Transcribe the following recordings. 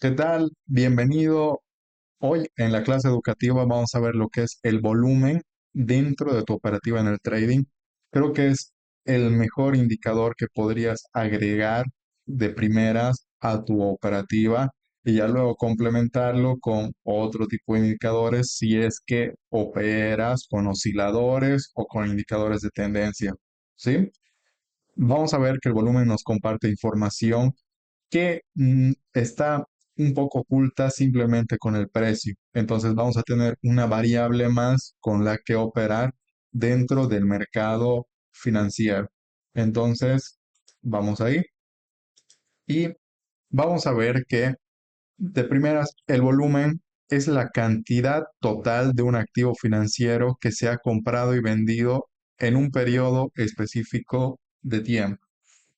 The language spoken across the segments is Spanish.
¿Qué tal? Bienvenido. Hoy en la clase educativa vamos a ver lo que es el volumen dentro de tu operativa en el trading. Creo que es el mejor indicador que podrías agregar de primeras a tu operativa y ya luego complementarlo con otro tipo de indicadores si es que operas con osciladores o con indicadores de tendencia. ¿Sí? Vamos a ver que el volumen nos comparte información que está un poco oculta simplemente con el precio. Entonces vamos a tener una variable más con la que operar dentro del mercado financiero. Entonces vamos ahí y vamos a ver que de primeras el volumen es la cantidad total de un activo financiero que se ha comprado y vendido en un periodo específico de tiempo.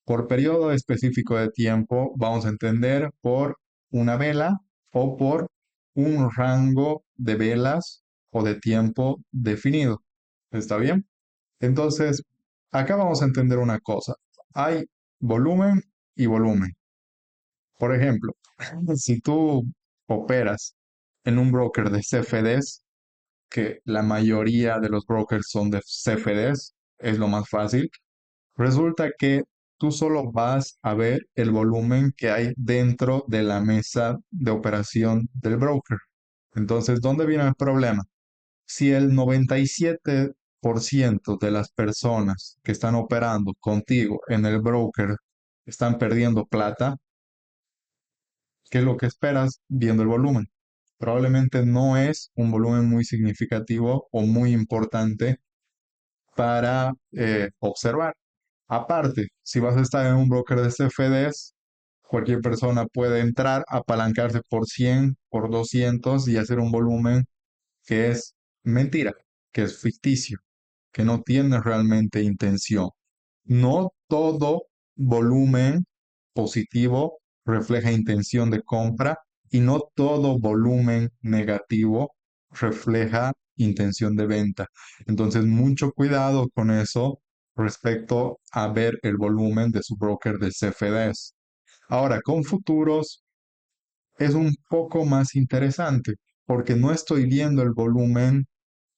Por periodo específico de tiempo vamos a entender por una vela o por un rango de velas o de tiempo definido. ¿Está bien? Entonces, acá vamos a entender una cosa. Hay volumen y volumen. Por ejemplo, si tú operas en un broker de CFDs, que la mayoría de los brokers son de CFDs, es lo más fácil. Resulta que tú solo vas a ver el volumen que hay dentro de la mesa de operación del broker. Entonces, ¿dónde viene el problema? Si el 97% de las personas que están operando contigo en el broker están perdiendo plata, ¿qué es lo que esperas viendo el volumen? Probablemente no es un volumen muy significativo o muy importante para observar. Aparte, si vas a estar en un broker de CFDs, cualquier persona puede entrar, apalancarse por 100, por 200 y hacer un volumen que es mentira, que es ficticio, que no tiene realmente intención. No todo volumen positivo refleja intención de compra y no todo volumen negativo refleja intención de venta. Entonces, mucho cuidado con eso respecto a ver el volumen de su broker de CFDs. Ahora, con futuros es un poco más interesante porque no estoy viendo el volumen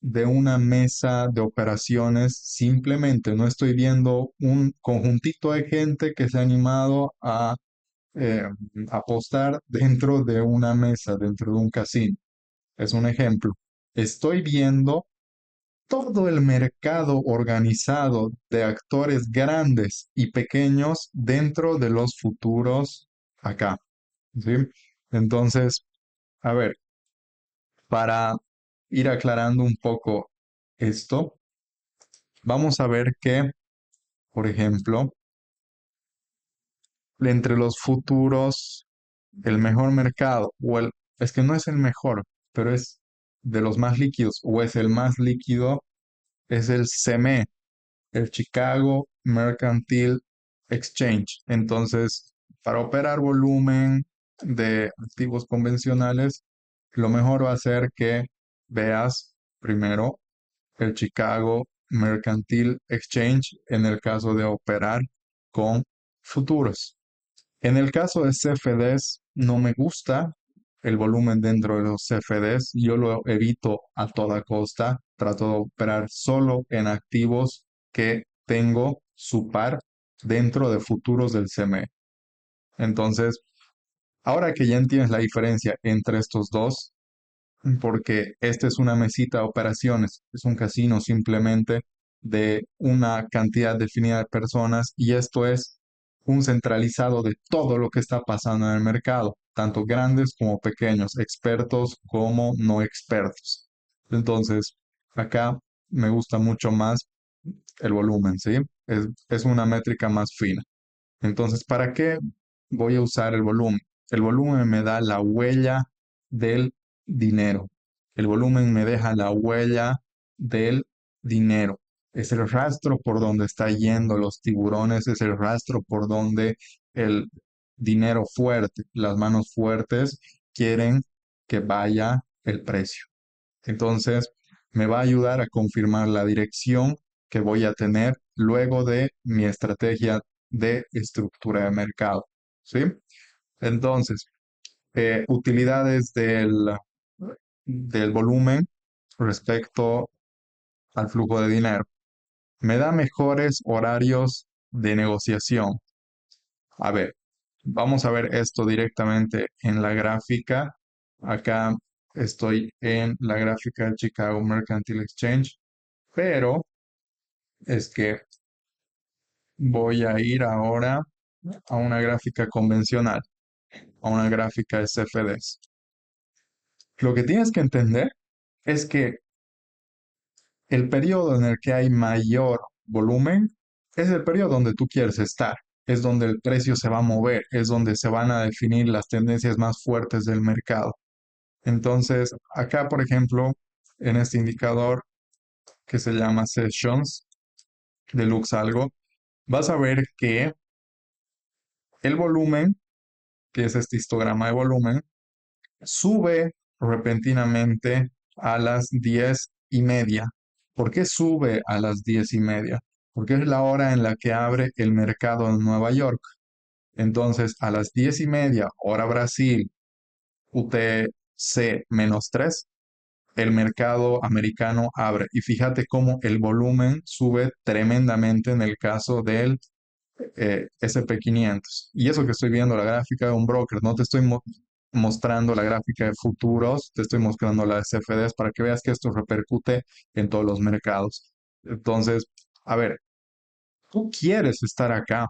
de una mesa de operaciones, simplemente no estoy viendo un conjuntito de gente que se ha animado a eh, apostar dentro de una mesa, dentro de un casino. Es un ejemplo. Estoy viendo todo el mercado organizado de actores grandes y pequeños dentro de los futuros acá. ¿Sí? Entonces, a ver, para ir aclarando un poco esto, vamos a ver que, por ejemplo, entre los futuros, el mejor mercado, es que no es el mejor, pero es de los más líquidos, o es el más líquido, es el CME, el Chicago Mercantile Exchange. Entonces, para operar volumen de activos convencionales, lo mejor va a ser que veas primero el Chicago Mercantile Exchange en el caso de operar con futuros. En el caso de CFDs, no me gusta el volumen dentro de los CFDs. Yo lo evito a toda costa. Trato de operar solo en activos que tengo su par dentro de futuros del CME. Entonces, ahora que ya entiendes la diferencia entre estos dos, porque esta es una mesita de operaciones, es un casino simplemente de una cantidad definida de personas y esto es un centralizado de todo lo que está pasando en el mercado, tanto grandes como pequeños, expertos como no expertos. Entonces, acá me gusta mucho más el volumen, ¿sí? Es una métrica más fina. Entonces, ¿para qué voy a usar el volumen? El volumen me da la huella del dinero. El volumen me deja la huella del dinero. Es el rastro por donde está yendo los tiburones, es el rastro por donde el dinero fuerte, las manos fuertes quieren que vaya el precio. Entonces, me va a ayudar a confirmar la dirección que voy a tener luego de mi estrategia de estructura de mercado. ¿Sí? Entonces, utilidades del volumen respecto al flujo de dinero. Me da mejores horarios de negociación. A ver, vamos a ver esto directamente en la gráfica. Acá estoy en la gráfica del Chicago Mercantile Exchange, pero es que voy a ir ahora a una gráfica convencional, a una gráfica de CFDs. Lo que tienes que entender es que el periodo en el que hay mayor volumen es el periodo donde tú quieres estar, es donde el precio se va a mover, es donde se van a definir las tendencias más fuertes del mercado. Entonces, acá, por ejemplo, en este indicador que se llama Sessions de Luxalgo, vas a ver que el volumen, que es este histograma de volumen, sube repentinamente a las 10:30. ¿Por qué sube a las 10:30? Porque es la hora en la que abre el mercado en Nueva York. Entonces, a las 10:30, hora Brasil, UTC-3, el mercado americano abre. Y fíjate cómo el volumen sube tremendamente en el caso del SP500. Y eso que estoy viendo la gráfica de un broker, no te estoy mostrando la gráfica de futuros, te estoy mostrando la de CFDs para que veas que esto repercute en todos los mercados. Entonces, a ver, tú quieres estar acá,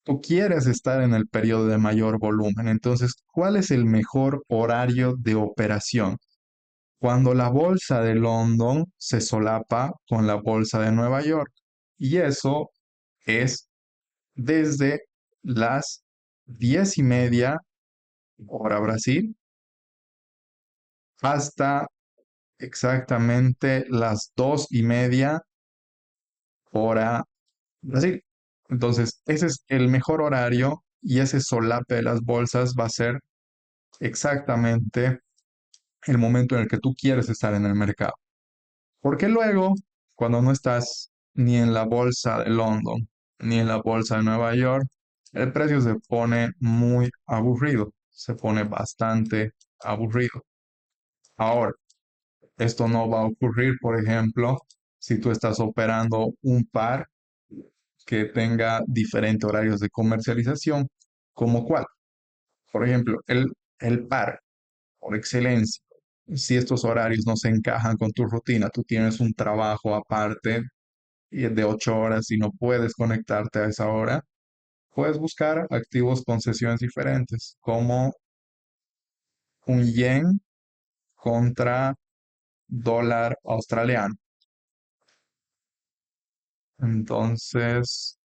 tú quieres estar en el periodo de mayor volumen. Entonces, ¿cuál es el mejor horario de operación? Cuando la bolsa de London se solapa con la bolsa de Nueva York. Y eso es desde las 10:30 hora Brasil hasta exactamente las 2:30 hora Brasil. Entonces, ese es el mejor horario y ese solape de las bolsas va a ser exactamente el momento en el que tú quieres estar en el mercado. Porque luego, cuando no estás ni en la bolsa de London ni en la bolsa de Nueva York, el precio se pone muy aburrido, se pone bastante aburrido. Ahora, esto no va a ocurrir, por ejemplo, si tú estás operando un par que tenga diferentes horarios de comercialización, como cuál. Por ejemplo, el par, por excelencia. Si estos horarios no se encajan con tu rutina, tú tienes un trabajo aparte y es de 8 horas y no puedes conectarte a esa hora, puedes buscar activos con sesiones diferentes, como un yen contra dólar australiano. Entonces,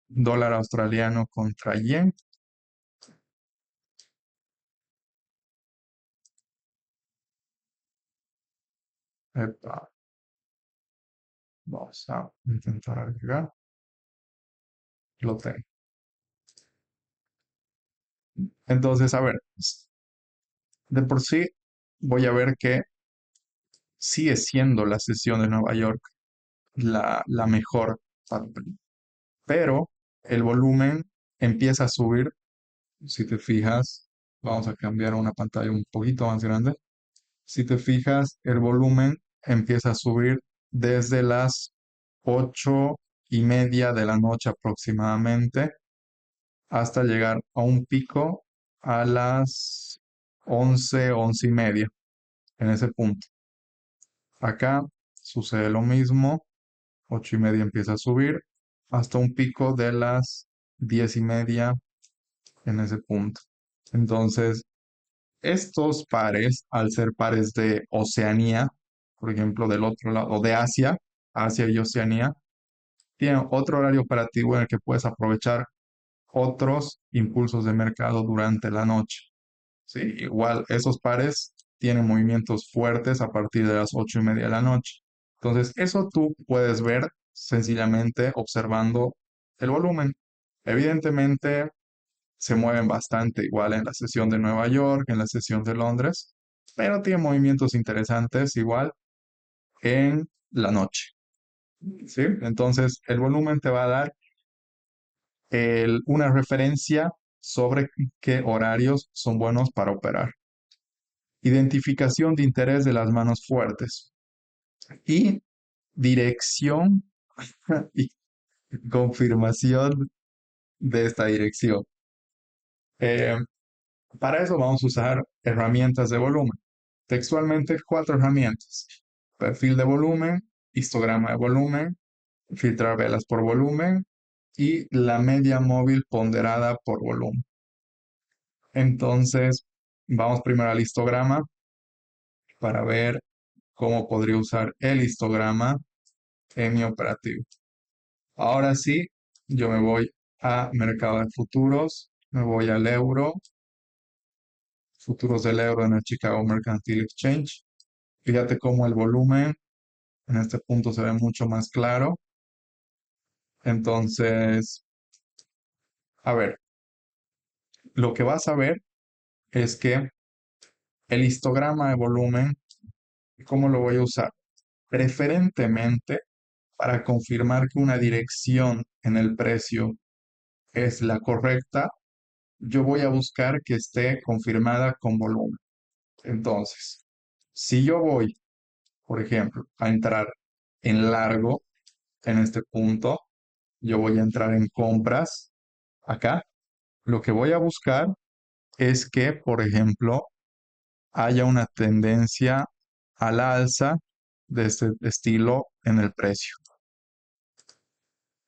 dólar australiano contra yen. Epa, vamos a intentar agregar. Lo tengo. Entonces, a ver, de por sí voy a ver que sigue siendo la sesión de Nueva York la mejor parte, pero el volumen empieza a subir. Si te fijas, vamos a cambiar a una pantalla un poquito más grande. Si te fijas, el volumen empieza a subir desde las 8:30 de la noche aproximadamente hasta llegar a un pico a las 11:30, en ese punto. Acá sucede lo mismo, 8:30 empieza a subir hasta un pico de las 10:30 en ese punto. Entonces, estos pares, al ser pares de Oceanía, por ejemplo, del otro lado, o de Asia, Asia y Oceanía, tienen otro horario operativo en el que puedes aprovechar otros impulsos de mercado durante la noche. Sí, igual esos pares tienen movimientos fuertes a partir de las 8:30 de la noche. Entonces, eso tú puedes ver sencillamente observando el volumen. Evidentemente, se mueven bastante igual en la sesión de Nueva York, en la sesión de Londres, pero tiene movimientos interesantes igual en la noche. ¿Sí? Entonces, el volumen te va a dar una referencia sobre qué horarios son buenos para operar. Identificación de interés de las manos fuertes y dirección y confirmación de esta dirección. Eh, para eso vamos a usar herramientas de volumen. Textualmente, cuatro herramientas: perfil de volumen, histograma de volumen, filtrar velas por volumen y la media móvil ponderada por volumen. Entonces, vamos primero al histograma para ver cómo podría usar el histograma en mi operativo. Ahora sí, yo me voy a mercado de futuros, me voy al euro, futuros del euro en el Chicago Mercantile Exchange. Fíjate cómo el volumen en este punto se ve mucho más claro. Entonces, a ver, lo que vas a ver es que el histograma de volumen, ¿cómo lo voy a usar? Preferentemente para confirmar que una dirección en el precio es la correcta, yo voy a buscar que esté confirmada con volumen. Entonces, si yo voy, por ejemplo, a entrar en largo en este punto, yo voy a entrar en compras acá. Lo que voy a buscar es que, por ejemplo, haya una tendencia al alza de este estilo en el precio.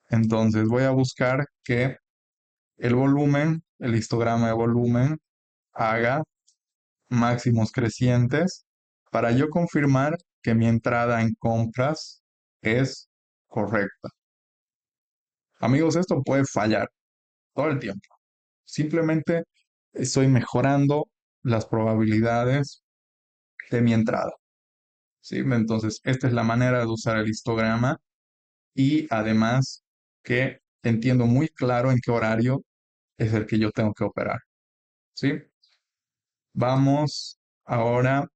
Entonces voy a buscar que el volumen, el histograma de volumen, haga máximos crecientes para yo confirmar que mi entrada en compras es correcta. Amigos, esto puede fallar todo el tiempo. Simplemente estoy mejorando las probabilidades de mi entrada. ¿Sí? Entonces, esta es la manera de usar el histograma y además que entiendo muy claro en qué horario es el que yo tengo que operar. ¿Sí? Vamos ahora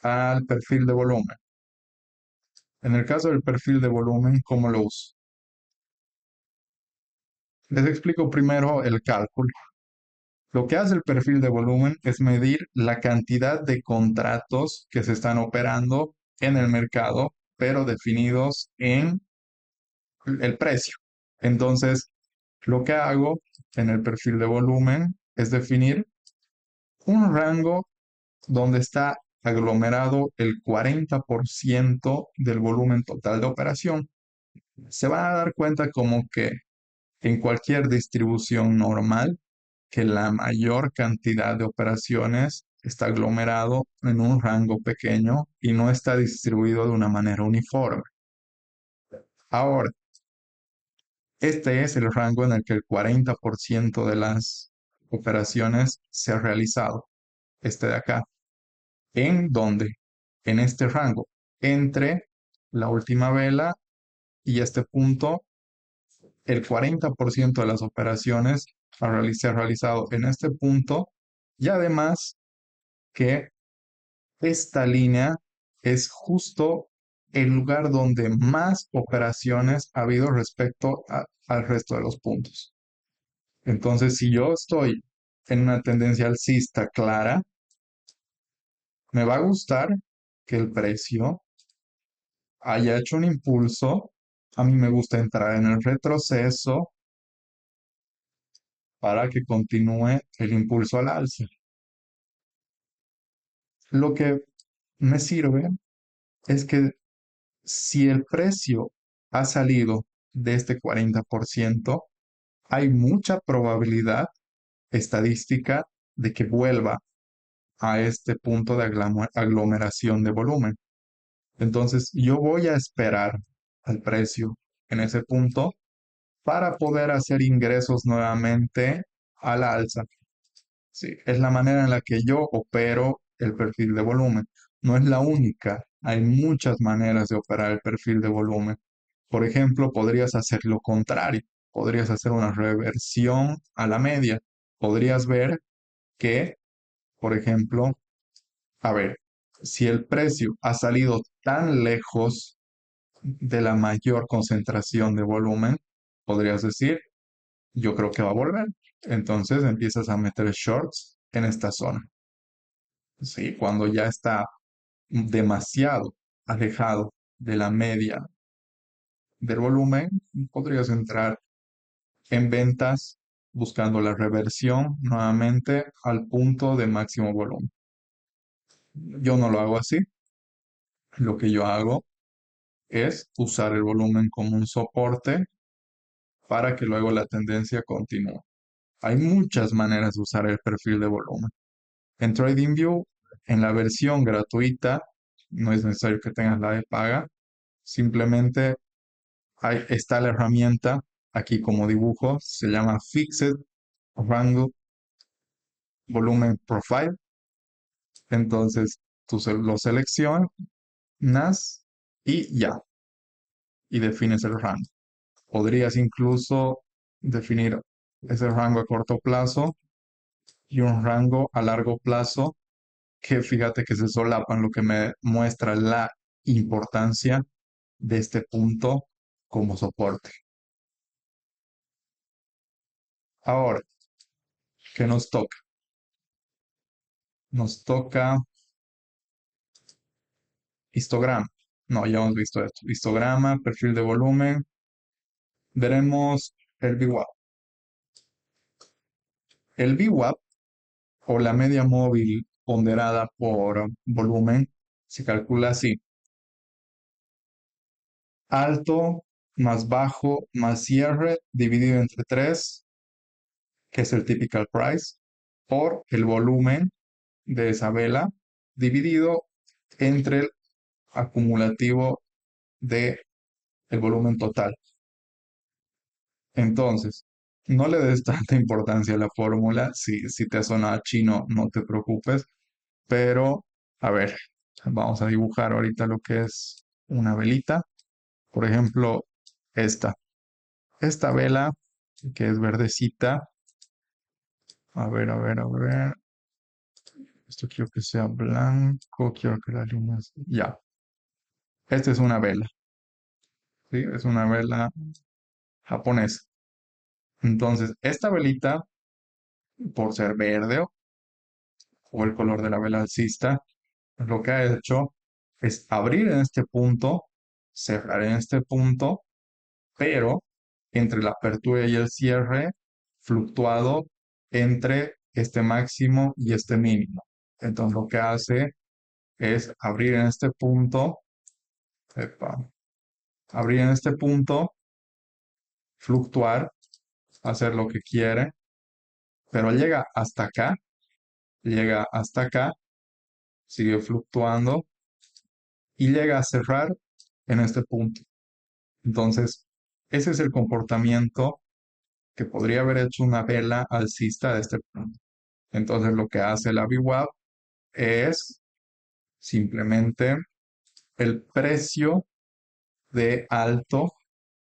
al perfil de volumen. En el caso del perfil de volumen, ¿cómo lo uso? Les explico primero el cálculo. Lo que hace el perfil de volumen es medir la cantidad de contratos que se están operando en el mercado, pero definidos en el precio. Entonces, lo que hago en el perfil de volumen es definir un rango donde está aglomerado el 40% del volumen total de operación. Se van a dar cuenta como que en cualquier distribución normal, que la mayor cantidad de operaciones está aglomerado en un rango pequeño y no está distribuido de una manera uniforme. Ahora, este es el rango en el que el 40% de las operaciones se ha realizado. Este de acá. ¿En dónde? En este rango. Entre la última vela y este punto, el 40% de las operaciones se ha realizado en este punto y además que esta línea es justo el lugar donde más operaciones ha habido respecto al resto de los puntos. Entonces, si yo estoy en una tendencia alcista clara, me va a gustar que el precio haya hecho un impulso. A mí me gusta entrar en el retroceso para que continúe el impulso al alza. Lo que me sirve es que si el precio ha salido de este 40%, hay mucha probabilidad estadística de que vuelva a este punto de aglomeración de volumen. Entonces, yo voy a esperar al precio en ese punto para poder hacer ingresos nuevamente al alza. Sí, es la manera en la que yo opero el perfil de volumen. No es la única. Hay muchas maneras de operar el perfil de volumen. Por ejemplo, podrías hacer lo contrario. Podrías hacer una reversión a la media. Podrías ver que, por ejemplo, a ver, si el precio ha salido tan lejos de la mayor concentración de volumen, podrías decir, yo creo que va a volver. Entonces empiezas a meter shorts en esta zona. ¿Sí? Cuando ya está demasiado alejado de la media del volumen, podrías entrar en ventas buscando la reversión nuevamente al punto de máximo volumen. Yo no lo hago así. Lo que yo hago es usar el volumen como un soporte para que luego la tendencia continúe. Hay muchas maneras de usar el perfil de volumen. En TradingView, en la versión gratuita, no es necesario que tengas la de paga, simplemente está la herramienta, aquí como dibujo, se llama Fixed Rango Volumen Profile. Entonces, lo seleccionas y ya, y defines el rango. Podrías incluso definir ese rango a corto plazo y un rango a largo plazo que fíjate que se solapan, lo que me muestra la importancia de este punto como soporte. Ahora, ¿qué nos toca? Nos toca histograma. No, ya hemos visto esto. Histograma, perfil de volumen. Veremos el VWAP. El VWAP o la media móvil ponderada por volumen se calcula así. Alto más bajo más cierre dividido entre 3, que es el typical price, por el volumen de esa vela dividido entre el acumulativo de el volumen total. Entonces, no le des tanta importancia a la fórmula. Si te suena chino, no te preocupes. Pero, a ver, vamos a dibujar ahorita lo que es una velita. Por ejemplo, esta. Esta vela, que es verdecita. A ver, a ver, a ver. Esto quiero que sea blanco. Quiero que la línea... Ya. Esta es una vela. ¿Sí? Es una vela japonesa. Entonces, esta velita, por ser verde o el color de la vela alcista, lo que ha hecho es abrir en este punto, cerrar en este punto, pero entre la apertura y el cierre, fluctuado entre este máximo y este mínimo. Entonces lo que hace es abrir en este punto, epa, abrir en este punto, fluctuar, hacer lo que quiere, pero llega hasta acá, sigue fluctuando y llega a cerrar en este punto. Entonces, ese es el comportamiento que podría haber hecho una vela alcista de este punto. Entonces, lo que hace la VWAP es simplemente el precio de alto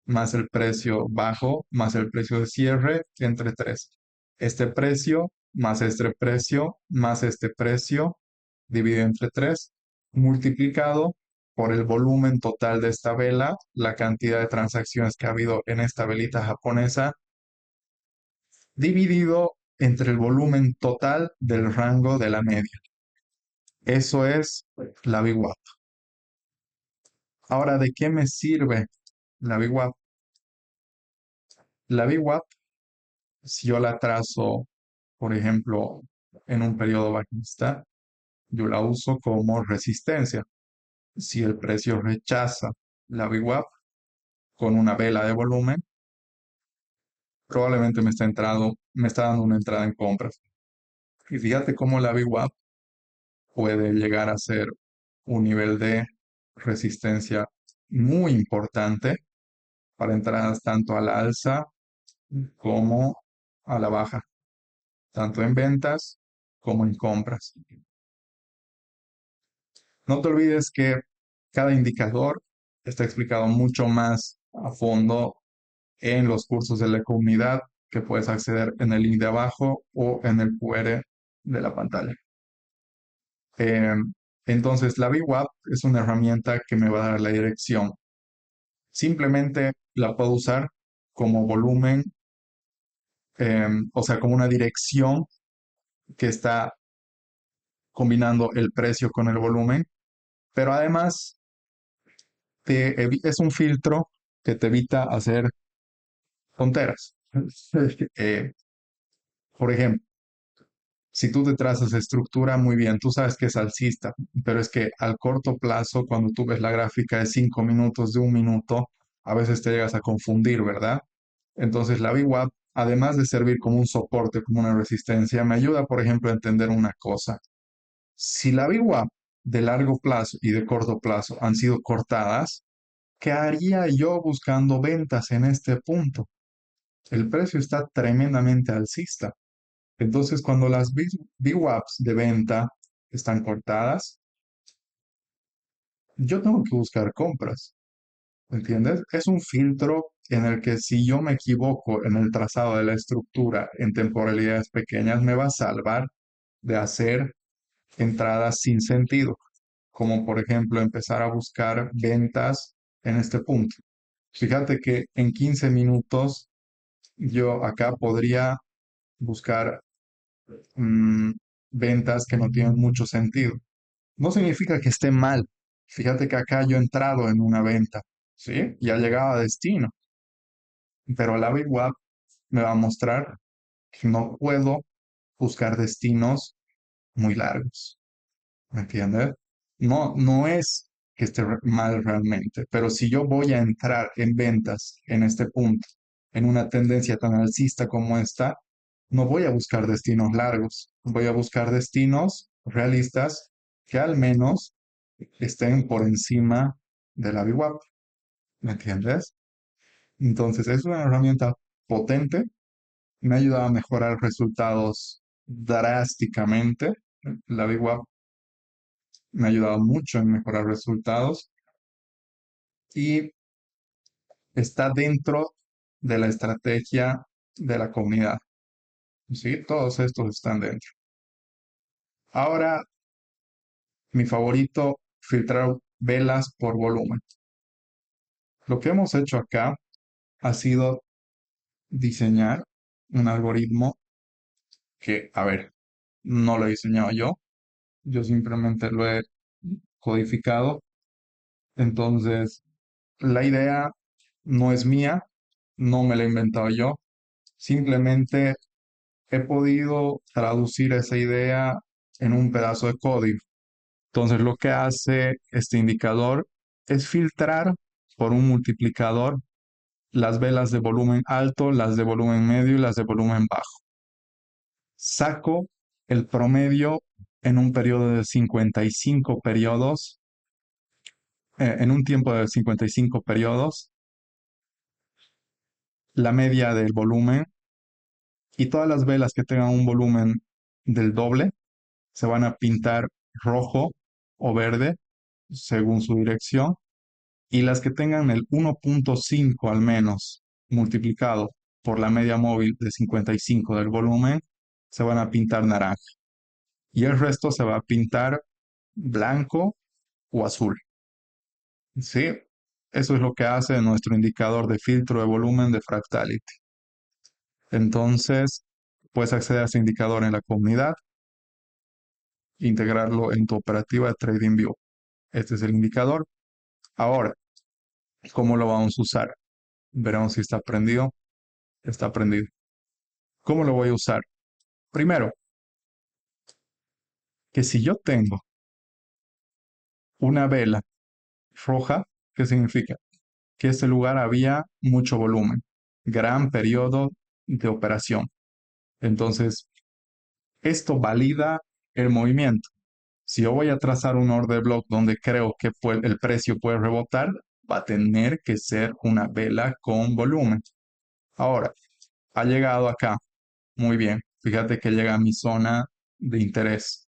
más el precio bajo más el precio de cierre entre 3. Este precio más este precio dividido entre 3 multiplicado por el volumen total de esta vela, la cantidad de transacciones que ha habido en esta velita japonesa, dividido entre el volumen total del rango de la media. Eso es la VWAP. Ahora, ¿de qué me sirve la VWAP? La VWAP, si yo la trazo, por ejemplo, en un periodo bajista, yo la uso como resistencia. Si el precio rechaza la VWAP con una vela de volumen, probablemente me está dando una entrada en compras. Y fíjate cómo la VWAP puede llegar a ser un nivel de resistencia muy importante para entradas tanto a la alza como a la baja, tanto en ventas como en compras. No te olvides que cada indicador está explicado mucho más a fondo en los cursos de la comunidad que puedes acceder en el link de abajo o en el QR de la pantalla. Eh, entonces, la VWAP es una herramienta que me va a dar la dirección. Simplemente la puedo usar como volumen o sea, como una dirección que está combinando el precio con el volumen, pero además es un filtro que te evita hacer tonteras. Eh, por ejemplo, si tú te trazas estructura, muy bien, tú sabes que es alcista, pero es que al corto plazo, cuando tú ves la gráfica de 5 minutos, de 1 minuto, a veces te llegas a confundir, ¿verdad? Entonces la VWAP, además de servir como un soporte, como una resistencia, me ayuda, por ejemplo, a entender una cosa. Si la VWAP de largo plazo y de corto plazo han sido cortadas, ¿qué haría yo buscando ventas en este punto? El precio está tremendamente alcista. Entonces, cuando las VWAPs de venta están cortadas, yo tengo que buscar compras, ¿entiendes? Es un filtro en el que si yo me equivoco en el trazado de la estructura en temporalidades pequeñas, me va a salvar de hacer entradas sin sentido, como por ejemplo empezar a buscar ventas en este punto. Fíjate que en 15 minutos yo acá podría buscar mm, ventas que no tienen mucho sentido. No significa que esté mal. Fíjate que acá yo he entrado en una venta, ¿sí? Ya llegaba a destino, pero la Big Web me va a mostrar que no puedo buscar destinos muy largos, ¿me entiendes? No, no es que esté mal realmente, pero si yo voy a entrar en ventas en este punto, en una tendencia tan alcista como esta, no voy a buscar destinos largos, voy a buscar destinos realistas que al menos estén por encima de la VWAP, ¿me entiendes? Entonces es una herramienta potente, me ha ayudado a mejorar resultados drásticamente. La VWAP me ha ayudado mucho en mejorar resultados y está dentro de la estrategia de la comunidad. ¿Sí? Todos estos están dentro. Ahora, mi favorito, filtrar velas por volumen. Lo que hemos hecho acá ha sido diseñar un algoritmo que, a ver, no lo he diseñado yo simplemente lo he codificado. Entonces, la idea no es mía, no me la he inventado yo, simplemente he podido traducir esa idea en un pedazo de código. Entonces, lo que hace este indicador es filtrar por un multiplicador las velas de volumen alto, las de volumen medio y las de volumen bajo. Saco el promedio en un periodo de 55 periodos, en un tiempo de 55 periodos, la media del volumen y todas las velas que tengan un volumen del doble se van a pintar rojo o verde según su dirección y las que tengan el 1.5 al menos multiplicado por la media móvil de 55 del volumen se van a pintar naranja y el resto se va a pintar blanco o azul. ¿Sí? Eso es lo que hace nuestro indicador de filtro de volumen de Fractality. Entonces, puedes acceder a ese indicador en la comunidad, integrarlo en tu operativa de TradingView. Este es el indicador. Ahora, ¿cómo lo vamos a usar? Veremos si está prendido. Está prendido. ¿Cómo lo voy a usar? Primero, que si yo tengo una vela roja, ¿qué significa? Que ese lugar había mucho volumen, gran periodo de operación. Entonces, esto valida el movimiento. Si yo voy a trazar un order block donde creo que el precio puede rebotar, va a tener que ser una vela con volumen. Ahora, ha llegado acá. Muy bien. Fíjate que llega a mi zona de interés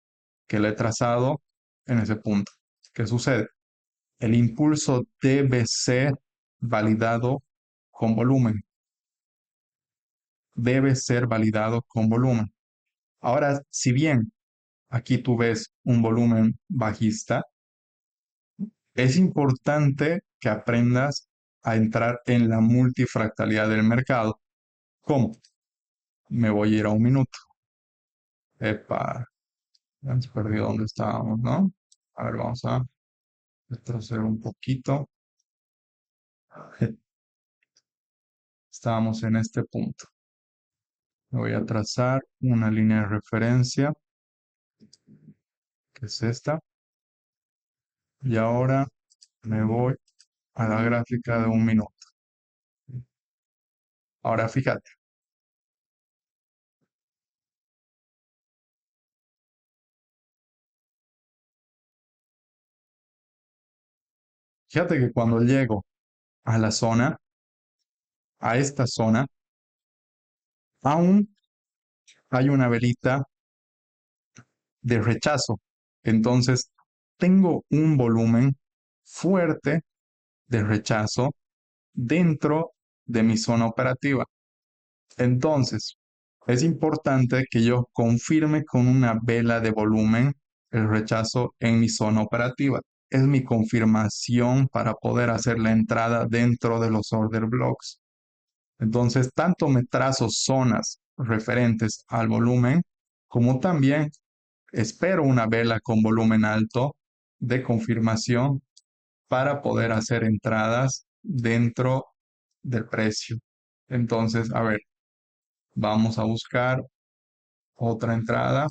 que le he trazado en ese punto. ¿Qué sucede? El impulso debe ser validado con volumen. Debe ser validado con volumen. Ahora, si bien aquí tú ves un volumen bajista, es importante que aprendas a entrar en la multifractalidad del mercado. ¿Cómo? me voy a ir a un minuto. Epa, ya hemos perdido dónde estábamos, ¿no? A ver, vamos a retroceder un poquito. Estábamos en este punto. Me voy a trazar una línea de referencia, que es esta. Y ahora me voy a la gráfica de un minuto. Ahora fíjate que cuando llego a la zona, a esta zona, aún hay una velita de rechazo. Entonces, tengo un volumen fuerte de rechazo dentro de mi zona operativa. Entonces, es importante que yo confirme con una vela de volumen el rechazo en mi zona operativa. Es mi confirmación para poder hacer la entrada dentro de los order blocks. Entonces, tanto me trazo zonas referentes al volumen, como también espero una vela con volumen alto de confirmación para poder hacer entradas dentro del precio. Entonces, a ver, vamos a buscar otra entrada.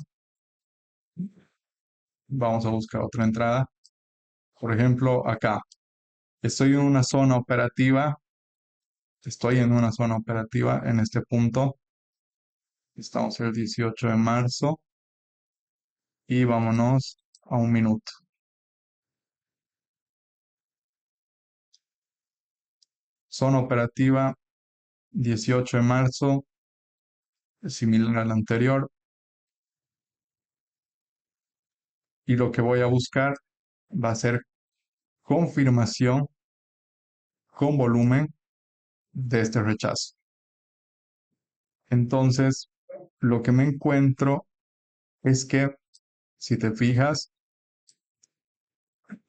Vamos a buscar otra entrada. Por ejemplo, acá. Estoy en una zona operativa. Estoy en una zona operativa en este punto. Estamos el 18 de marzo. Y vámonos a un minuto. Zona operativa 18 de marzo, similar a la anterior. Y lo que voy a buscar va a ser confirmación con volumen de este rechazo. Entonces, lo que me encuentro es que, si te fijas,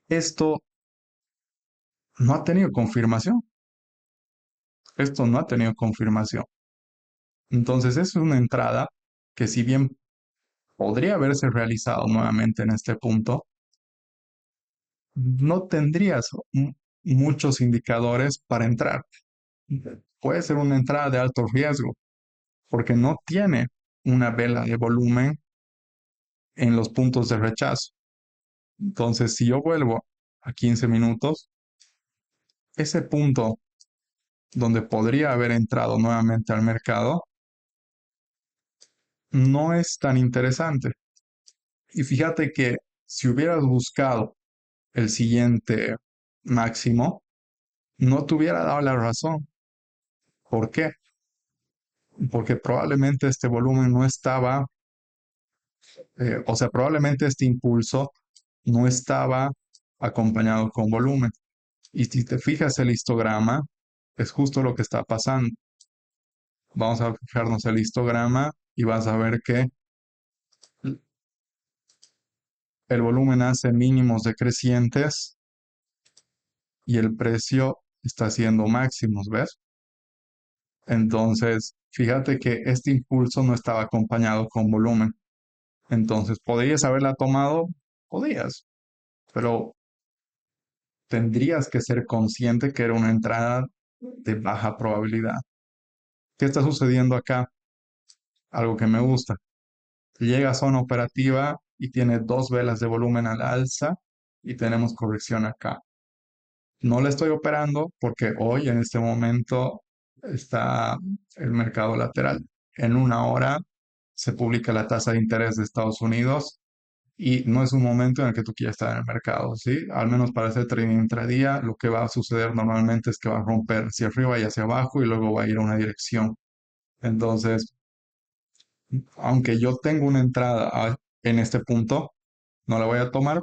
esto no ha tenido confirmación. Esto no ha tenido confirmación. Entonces, es una entrada que, si bien podría haberse realizado nuevamente en este punto, no tendrías muchos indicadores para entrar. Puede ser una entrada de alto riesgo porque no tiene una vela de volumen en los puntos de rechazo. Entonces, si yo vuelvo a 15 minutos, ese punto donde podría haber entrado nuevamente al mercado no es tan interesante. Y fíjate que si hubieras buscado el siguiente máximo, no te hubiera dado la razón. ¿Por qué? Porque probablemente este volumen no estaba, o sea, probablemente este impulso no estaba acompañado con volumen. Y si te fijas el histograma, es justo lo que está pasando. Vamos a fijarnos el histograma y vas a ver que el volumen hace mínimos decrecientes y el precio está haciendo máximos, ¿ves? Entonces, fíjate que este impulso no estaba acompañado con volumen. Entonces, ¿podrías haberla tomado? Podías, pero tendrías que ser consciente que era una entrada de baja probabilidad. ¿Qué está sucediendo acá? Algo que me gusta. Llega a zona operativa y tiene dos velas de volumen al alza y tenemos corrección acá. No la estoy operando porque hoy, en este momento, está el mercado lateral. En una hora se publica la tasa de interés de Estados Unidos y no es un momento en el que tú quieras estar en el mercado, ¿sí? Al menos para hacer trading intradía, lo que va a suceder normalmente es que va a romper hacia arriba y hacia abajo y luego va a ir a una dirección. Entonces, aunque yo tengo una entrada en este punto, no la voy a tomar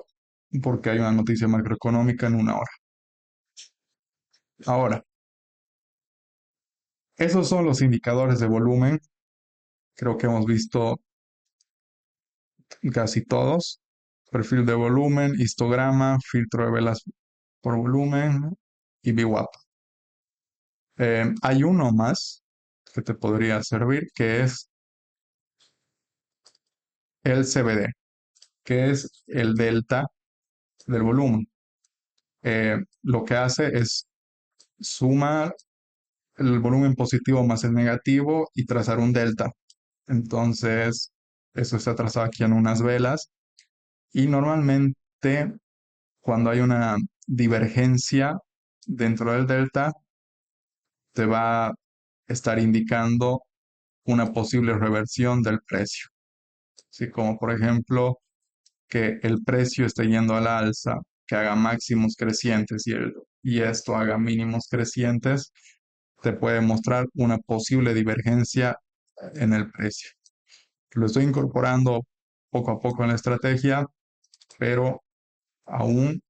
porque hay una noticia macroeconómica en una hora. Ahora, esos son los indicadores de volumen. Creo que hemos visto casi todos. Perfil de volumen, histograma, filtro de velas por volumen y VWAP. Hay uno más que te podría servir, que es el CBD, que es el delta del volumen. Lo que hace es sumar el volumen positivo más el negativo y trazar un delta. Entonces, eso está trazado aquí en unas velas y normalmente cuando hay una divergencia dentro del delta, te va a estar indicando una posible reversión del precio. Así como por ejemplo que el precio esté yendo al alza, que haga máximos crecientes y esto haga mínimos crecientes, te puede mostrar una posible divergencia en el precio. Lo estoy incorporando poco a poco en la estrategia, pero aún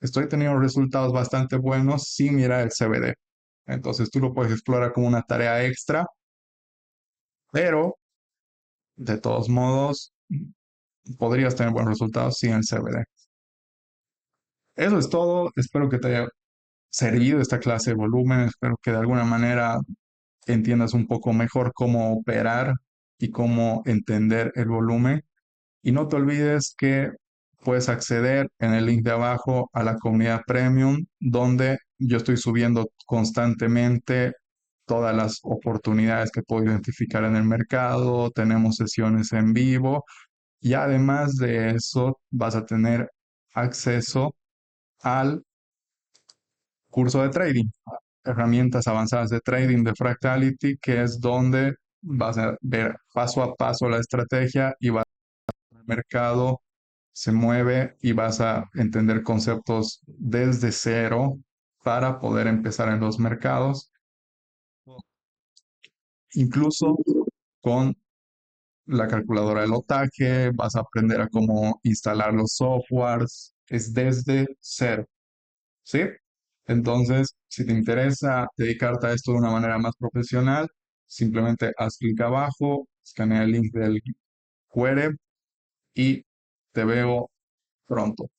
estoy teniendo resultados bastante buenos sin mirar el CBD. Entonces tú lo puedes explorar como una tarea extra, pero de todos modos podrías tener buenos resultados sin el CBD. Eso es todo. Espero que te haya servido esta clase de volumen. Espero que de alguna manera entiendas un poco mejor cómo operar y cómo entender el volumen. Y no te olvides que puedes acceder en el link de abajo a la comunidad premium, donde yo estoy subiendo constantemente todas las oportunidades que puedo identificar en el mercado. Tenemos sesiones en vivo y además de eso vas a tener acceso al curso de trading, herramientas avanzadas de trading de Fractality, que es donde vas a ver paso a paso la estrategia y vas a ver el mercado se mueve y vas a entender conceptos desde cero para poder empezar en los mercados, incluso con la calculadora del otaje, vas a aprender a cómo instalar los softwares, es desde cero, ¿sí? Entonces, si te interesa dedicarte a esto de una manera más profesional, simplemente haz clic abajo, escanea el link del QR y te veo pronto.